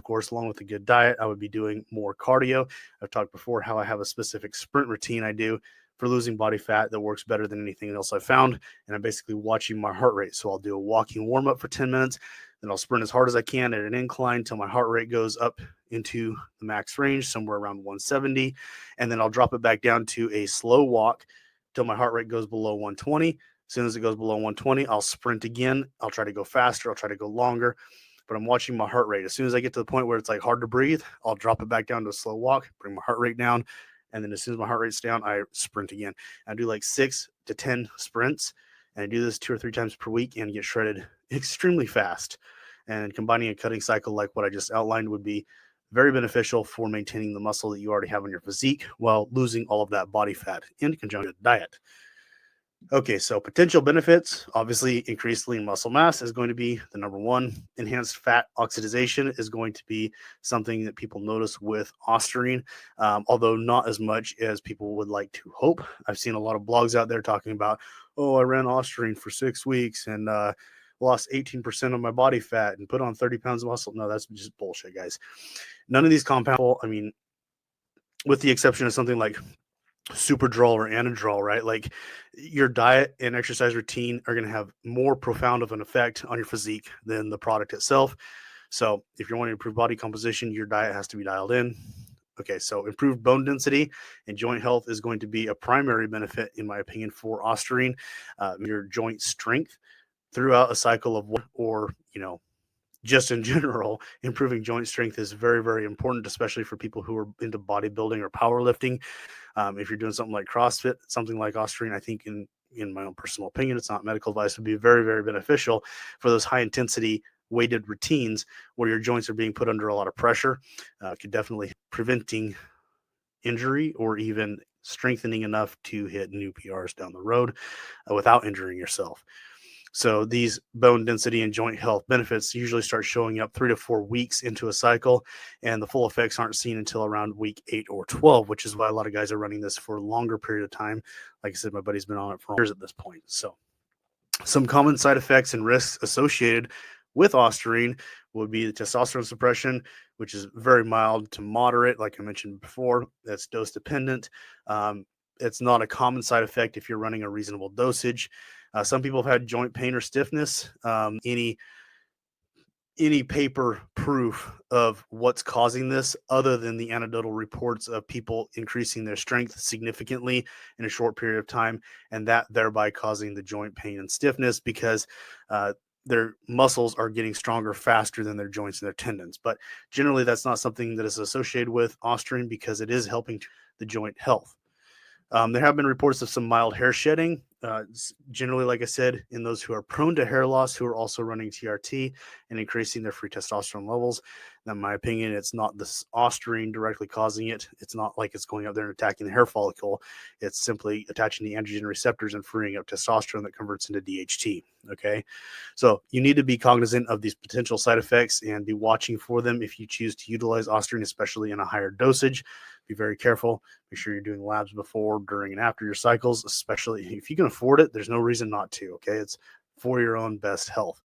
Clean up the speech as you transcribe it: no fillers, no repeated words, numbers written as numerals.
course, along with a good diet, I would be doing more cardio. I've talked before how I have a specific sprint routine I do for losing body fat that works better than anything else I've found. And I'm basically watching my heart rate. So I'll do a walking warm up for 10 minutes, then I'll sprint as hard as I can at an incline until my heart rate goes up into the max range, somewhere around 170. And then I'll drop it back down to a slow walk till my heart rate goes below 120. As soon as it goes below 120, I'll sprint again. I'll try to go faster. I'll try to go longer, but I'm watching my heart rate. As soon as I get to the point where it's like hard to breathe, I'll drop it back down to a slow walk, bring my heart rate down. And then as soon as my heart rate's down, I sprint again. I do like 6 to 10 sprints, and I do this 2 or 3 times per week and get shredded extremely fast. And combining a cutting cycle like what I just outlined would be very beneficial for maintaining the muscle that you already have in your physique while losing all of that body fat in conjunction with diet. Okay, so potential benefits, obviously increased lean muscle mass is going to be the number one. Enhanced fat oxidation is going to be something that people notice with Ostarine, although not as much as people would like to hope. I've seen a lot of blogs out there talking about, oh, I ran Ostarine for 6 weeks and lost 18% of my body fat and put on 30 pounds of muscle. No, that's just bullshit, guys. None of these compounds, I mean, with the exception of something like Superdrol or Anadrol, right? Like your diet and exercise routine are going to have more profound of an effect on your physique than the product itself. So if you're wanting to improve body composition, your diet has to be dialed in. Okay, so improved bone density and joint health is going to be a primary benefit, in my opinion, for Ostarine. Your joint strength throughout a cycle of, or just in general, improving joint strength is very, very important, especially for people who are into bodybuilding or powerlifting. If you're doing something like CrossFit, something like Ostarine, I think in my own personal opinion, it's not medical advice, would be very, very beneficial for those high intensity weighted routines where your joints are being put under a lot of pressure. Could definitely preventing injury or even strengthening enough to hit new PRs down the road without injuring yourself. So these bone density and joint health benefits usually start showing up 3 to 4 weeks into a cycle, and the full effects aren't seen until around week 8 or 12, which is why a lot of guys are running this for a longer period of time. Like I said, my buddy's been on it for years at this point. So some common side effects and risks associated with Ostarine would be the testosterone suppression, which is very mild to moderate. Like I mentioned before, that's dose dependent. It's not a common side effect if you're running a reasonable dosage. Some people have had joint pain or stiffness. Any paper proof of what's causing this other than the anecdotal reports of people increasing their strength significantly in a short period of time, and that thereby causing the joint pain and stiffness because their muscles are getting stronger faster than their joints and their tendons. But generally, that's not something that is associated with Ostarine because it is helping the joint health. There have been reports of some mild hair shedding, generally, like I said, in those who are prone to hair loss, who are also running TRT and increasing their free testosterone levels. Now, in my opinion, it's not this Ostarine directly causing it. It's not like it's going out there and attacking the hair follicle. It's simply attaching the androgen receptors and freeing up testosterone that converts into DHT. Okay, so you need to be cognizant of these potential side effects and be watching for them if you choose to utilize Ostarine, especially in a higher dosage. Be very careful. Make sure you're doing labs before, during, and after your cycles, especially if you can afford it. There's no reason not to. Okay, it's for your own best health.